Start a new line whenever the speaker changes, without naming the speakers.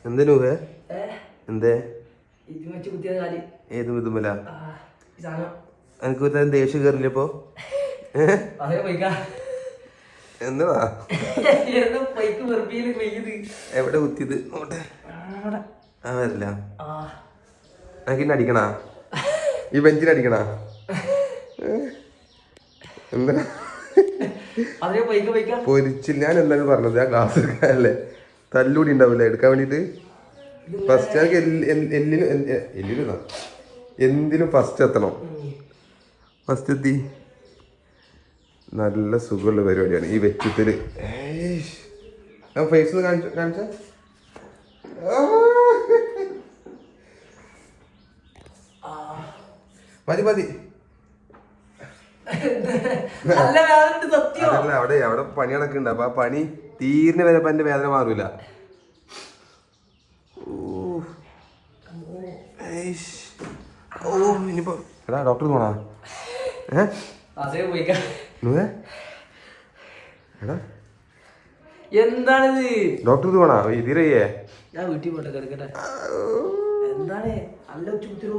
എന്തേ എന്തേ ഏത് വിധമല്ല എനിക്ക് ദേഷ്യം കയറില്ല ഇപ്പൊ എന്നതാ എവിടെ കുത്തിയത് നോട്ടെ ആ വരില്ല എനിക്ക് ഇന്നെ അടിക്കണ ഈ ബെഞ്ചിന് അടിക്കണ എന്താ പൊരിച്ചില്ല ഞാൻ എന്താണ് പറഞ്ഞത് ആ ഗ്ലാസ് എടുക്കാനല്ലേ തല്ലൂടി ഉണ്ടാവില്ല എടുക്കാൻ വേണ്ടിട്ട് ഫസ്റ്റ് എല്ലിനും എന്തിനും ഫസ്റ്റ് എത്തണം ഫസ്റ്റ് എത്തി നല്ല സുഖമുള്ള പരിപാടിയാണ് ഈ വെച്ചത്തില് ഫേസ് കാണിച്ച മതി മതി അതല്ല അവിടെ പണി നടക്കുന്നുണ്ട് അപ്പൊ ആ പണി തീരിന് വരെ എന്റെ വേദന മാറൂല ഇനിയിപ്പോ എടാ ഡോക്ടർ പോണാ എടാ
എന്താണിത്
ഡോക്ടർ പോണാ ഇതിരയ്യേ
ഞാൻ വീട്ടിൽ പോട്ടെ കിടക്കട്ടെ എന്താണ് നല്ല ഉച്ചോ